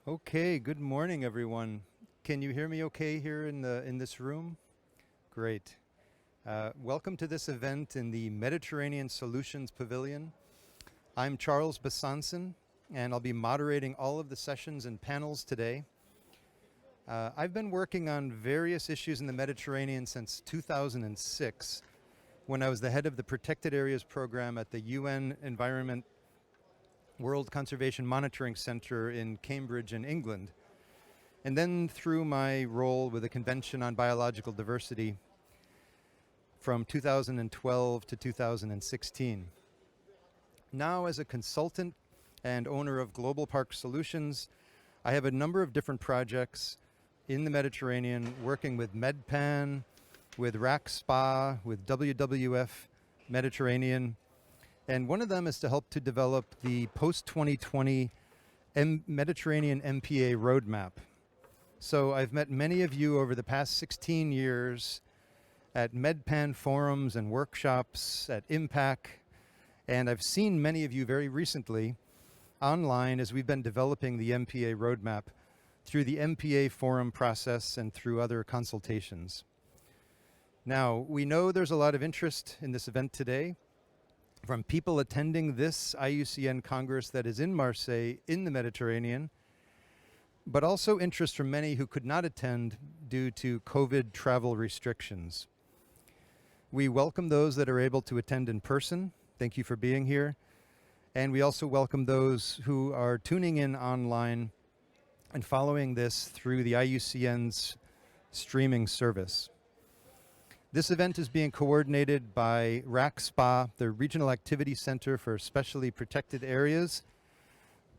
Okay, good morning, everyone. Can you hear me okay here in this room? Great. Welcome to this event in the Mediterranean Solutions Pavilion. I'm Charles Besançon, and I'll be moderating all of the sessions and panels today. I've been working on various issues in the Mediterranean since 2006, when I was the head of the Protected Areas Program at the UN Environment World Conservation Monitoring Center in Cambridge in England. And then through my role with the Convention on Biological Diversity from 2012 to 2016. Now, as a consultant and owner of Global Park Solutions, I have a number of different projects in the Mediterranean, working with MedPan, with RAC SPA, with WWF Mediterranean. And one of them is to help to develop the post-2020 Mediterranean MPA roadmap. So I've met many of you over the past 16 years at MedPan forums and workshops, at IMPAC, and I've seen many of you very recently online as we've been developing the MPA roadmap through the MPA forum process and through other consultations. Now, we know there's a lot of interest in this event today from people attending this IUCN Congress that is in Marseille in the Mediterranean, but also interest from many who could not attend due to COVID travel restrictions. We welcome those that are able to attend in person. Thank you for being here. And we also welcome those who are tuning in online and following this through the IUCN's streaming service. This event is being coordinated by RAC SPA, the Regional Activity Center for Specially Protected Areas,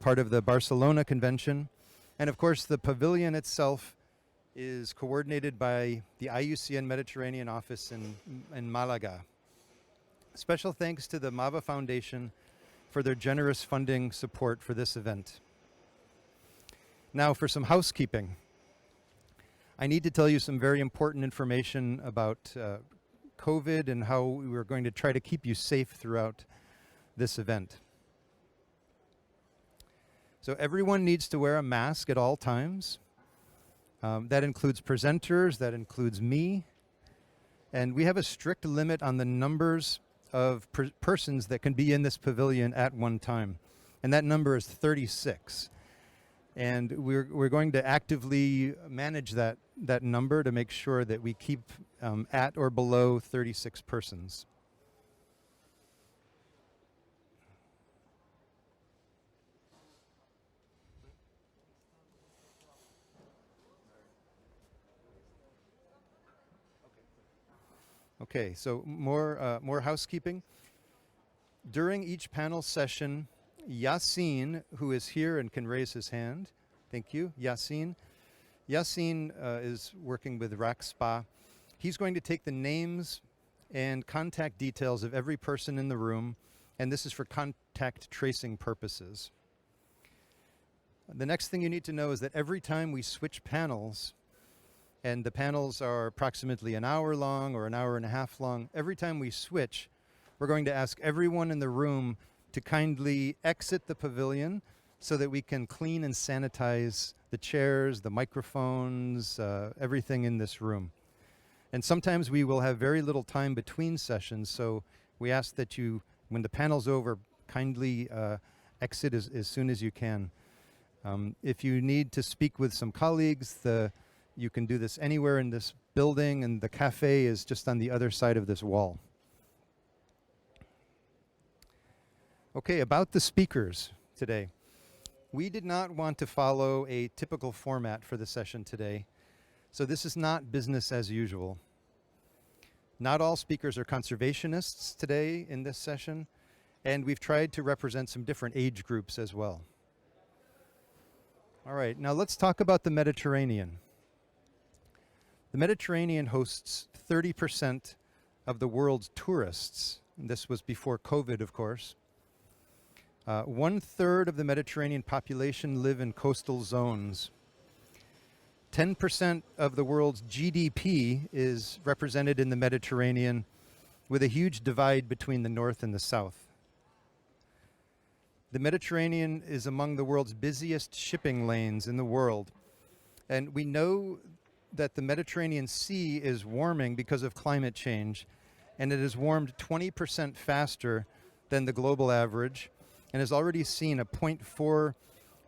part of the Barcelona Convention. And of course, the pavilion itself is coordinated by the IUCN Mediterranean office in Malaga. Special thanks to the MAVA Foundation for their generous funding support for this event. Now for some housekeeping. I need to tell you some very important information about COVID and how we're going to try to keep you safe throughout this event. So everyone needs to wear a mask at all times. That includes presenters, that includes me. And we have a strict limit on the numbers of persons that can be in this pavilion at one time. And that number is 36. And we're going to actively manage that number to make sure that we keep at or below 36 persons. Okay, so more housekeeping. During each panel session, Yassine, who is here and can raise his hand. Thank you, Yassine. Yassine is working with RAC SPA. He's going to take the names and contact details of every person in the room, and this is for contact tracing purposes. The next thing you need to know is that every time we switch panels, and the panels are approximately an hour long or an hour and a half long, every time we switch, we're going to ask everyone in the room to kindly exit the pavilion so that we can clean and sanitize the chairs, the microphones, everything in this room. And sometimes we will have very little time between sessions, so we ask that you, when the panel's over, kindly exit as soon as you can. If you need to speak with some colleagues, you can do this anywhere in this building, and the cafe is just on the other side of this wall. Okay, about the speakers today. We did not want to follow a typical format for the session today, so this is not business as usual. Not all speakers are conservationists today in this session, and we've tried to represent some different age groups as well. All right, now let's talk about the Mediterranean. The Mediterranean hosts 30% of the world's tourists. And this was before COVID, of course. 1/3 of the Mediterranean population live in coastal zones. 10% of the world's GDP is represented in the Mediterranean, with a huge divide between the north and the south. The Mediterranean is among the world's busiest shipping lanes in the world. And we know that the Mediterranean Sea is warming because of climate change, and it has warmed 20% faster than the global average, and has already seen a 0.4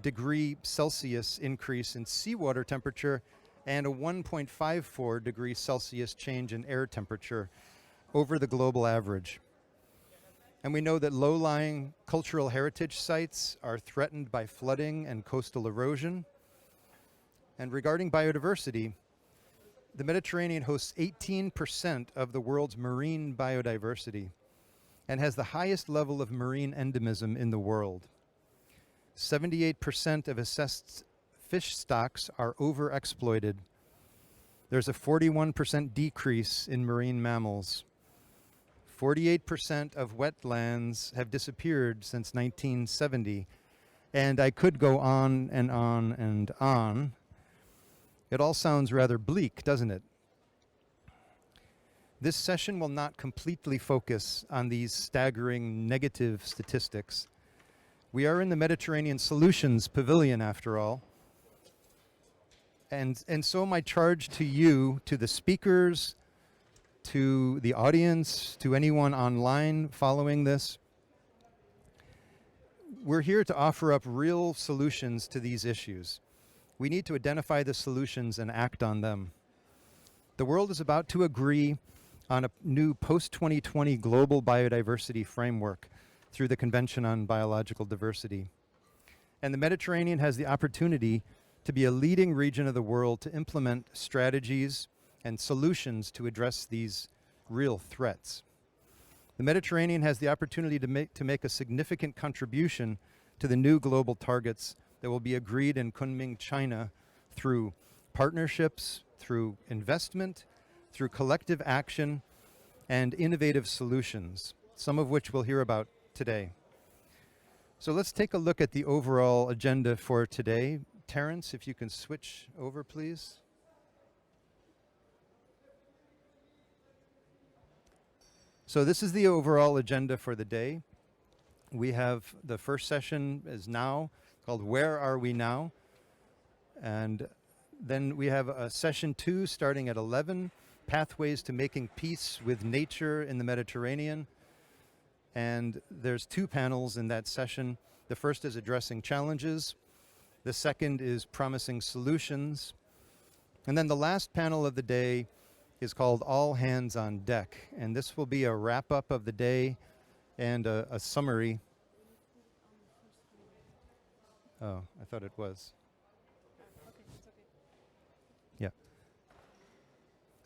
degree Celsius increase in seawater temperature and a 1.54 degree Celsius change in air temperature over the global average. And we know that low-lying cultural heritage sites are threatened by flooding and coastal erosion. And regarding biodiversity, the Mediterranean hosts 18% of the world's marine biodiversity and has the highest level of marine endemism in the world. 78% of assessed fish stocks are overexploited. There's a 41% decrease in marine mammals. 48% of wetlands have disappeared since 1970. And I could go on and on and on. It all sounds rather bleak, doesn't it? This session will not completely focus on these staggering negative statistics. We are in the Mediterranean Solutions Pavilion, after all. And so my charge to you, to the speakers, to the audience, to anyone online following this, we're here to offer up real solutions to these issues. We need to identify the solutions and act on them. The world is about to agree on a new post-2020 global biodiversity framework through the Convention on Biological Diversity. And the Mediterranean has the opportunity to be a leading region of the world to implement strategies and solutions to address these real threats. The Mediterranean has the opportunity to make a significant contribution to the new global targets that will be agreed in Kunming, China, through partnerships, through investment, through collective action, and innovative solutions, some of which we'll hear about today. So let's take a look at the overall agenda for today. Terrence, if you can switch over, please. So this is the overall agenda for the day. We have the first session is now, called Where Are We Now? And then we have a session 2 starting at 11, Pathways to Making Peace with Nature in the Mediterranean. And there's 2 panels in that session. The first is Addressing Challenges. The second is Promising Solutions. And then the last panel of the day is called All Hands on Deck. And this will be a wrap-up of the day and a summary. Oh, I thought it was. Yeah.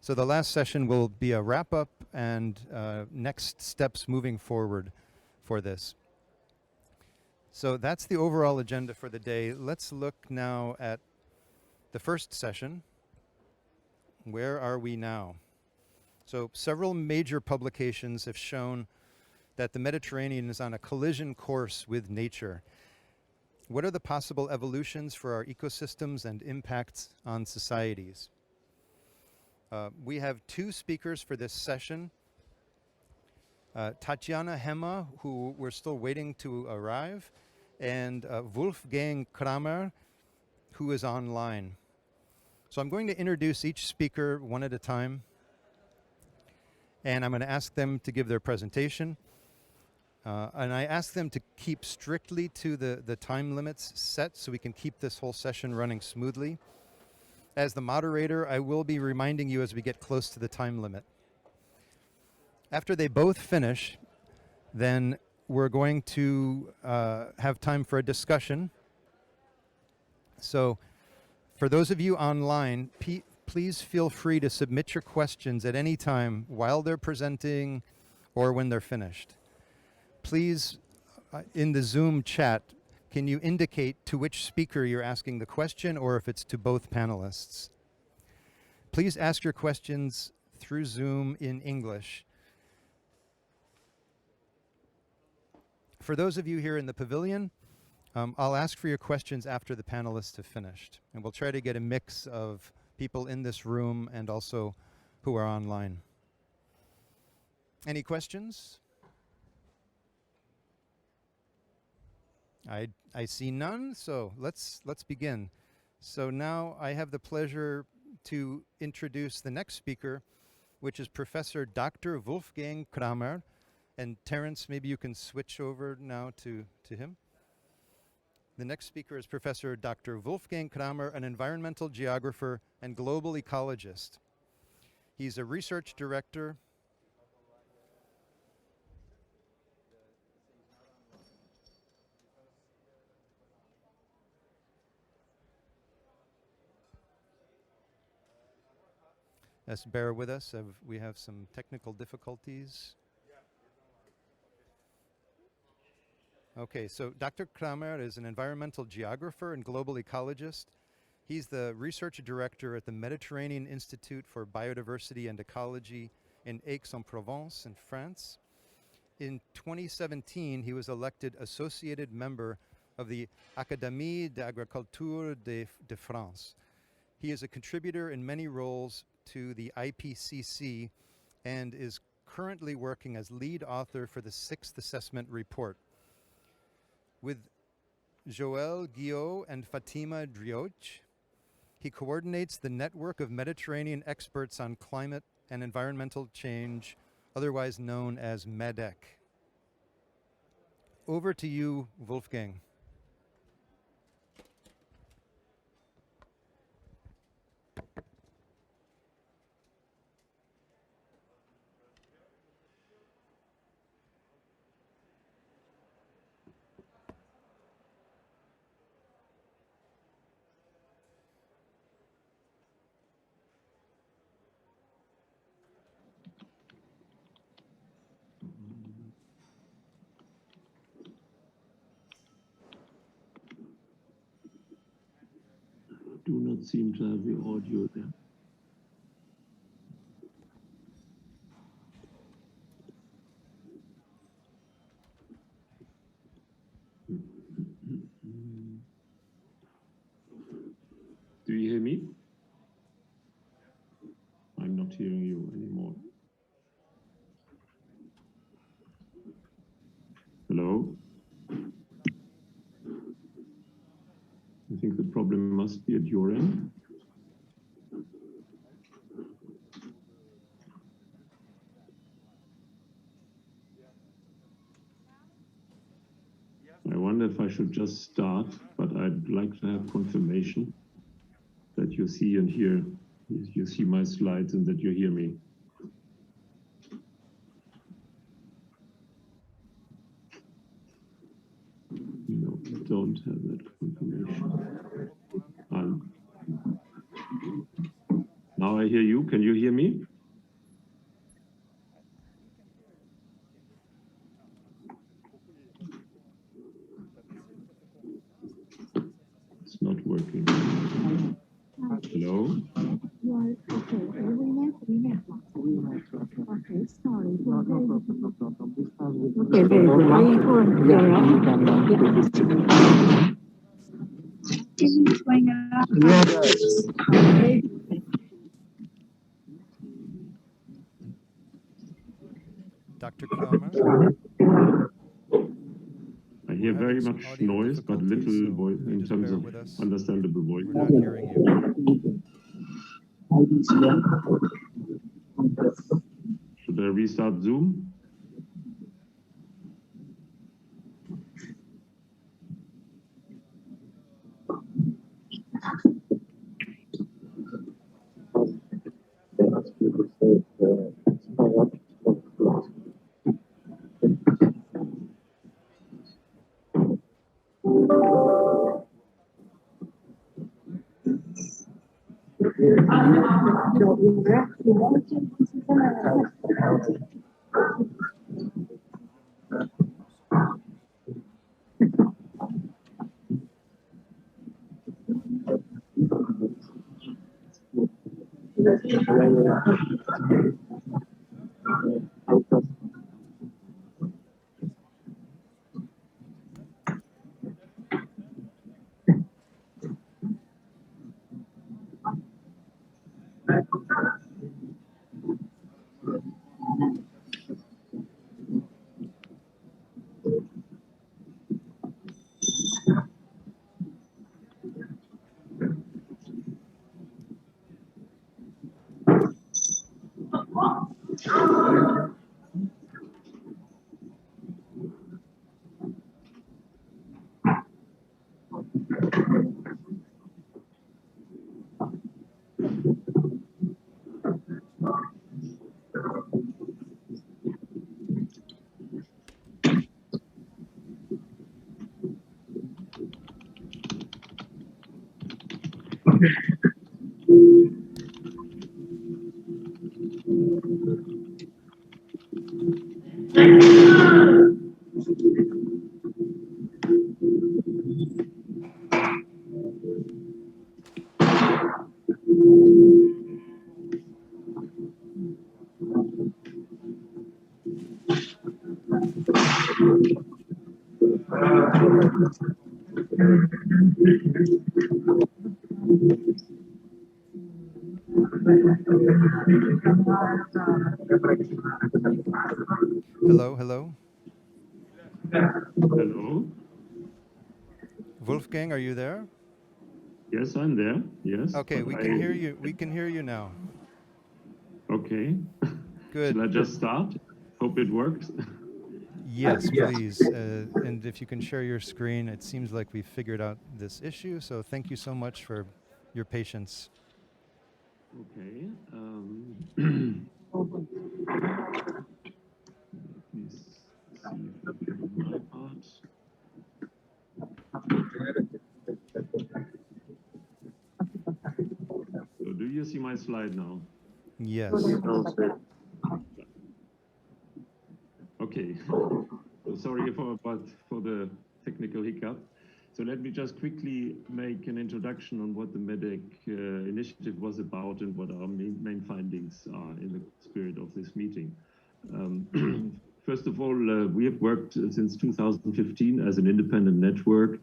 So the last session will be a wrap-up and next steps moving forward for this. So that's the overall agenda for the day. Let's look now at the first session. Where are we now? So several major publications have shown that the Mediterranean is on a collision course with nature. What are the possible evolutions for our ecosystems and impacts on societies? We have 2 speakers for this session. Tatjana Hema, who we're still waiting to arrive, and Wolfgang Cramer, who is online. So I'm going to introduce each speaker one at a time, and I'm going to ask them to give their presentation. And I ask them to keep strictly to the time limits set so we can keep this whole session running smoothly. As the moderator, I will be reminding you as we get close to the time limit. After they both finish, then we're going to have time for a discussion. So for those of you online, please feel free to submit your questions at any time while they're presenting or when they're finished. Please, in the Zoom chat, can you indicate to which speaker you're asking the question or if it's to both panelists? Please ask your questions through Zoom in English. For those of you here in the pavilion, I'll ask for your questions after the panelists have finished. And we'll try to get a mix of people in this room and also who are online. Any questions? I see none, so let's begin. So now I have the pleasure to introduce the next speaker, which is Professor Dr. Wolfgang Cramer. And Terence, maybe you can switch over now to him. The next speaker is Professor Dr. Wolfgang Cramer, an environmental geographer and global ecologist. He's a research director. Yes, bear with us. We have some technical difficulties. Okay, so Dr. Cramer is an environmental geographer and global ecologist. He's the research director at the Mediterranean Institute for Biodiversity and Ecology in Aix-en-Provence in France. In 2017, he was elected associated member of the Académie d'Agriculture de France. He is a contributor in many roles to the IPCC and is currently working as lead author for the 6th assessment report. With Joël Guillot and Fatima Drioch, he coordinates the network of Mediterranean experts on climate and environmental change, otherwise known as MedECC. Over to you, Wolfgang. Do not seem to have the audio there. Do you hear me? I'm not hearing you anymore. Hello? I think the problem must be at your end. I wonder if I should just start, but I'd like to have confirmation that you see and hear, you see my slides and that you hear me. No, I don't have that confirmation. Now I hear you. Can you hear me? It's not working. Hello? Okay, sorry. Okay, very good. Are you going to Dr. Cramer? I hear very much noise, but little voice in terms of understandable voice. We're not hearing you. Should I restart Zoom? Hello, hello. Hello? Wolfgang, are you there? Yes, I'm there. Yes. Okay, but we can hear you. We can hear you now. Okay. Good. Shall I just start? Hope it works. Yes, please. And if you can share your screen, it seems like we've figured out this issue. So thank you so much for your patience. Okay. Let me see if I can do my part. So do you see my slide now? Yes. Okay. So sorry for the technical hiccup. So let me just quickly make an introduction on what the MedECC initiative was about and what our main findings are in the spirit of this meeting. First of all, we have worked since 2015 as an independent network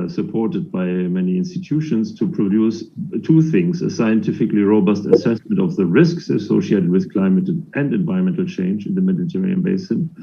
supported by many institutions to produce two things: a scientifically robust assessment of the risks associated with climate and environmental change in the Mediterranean basin,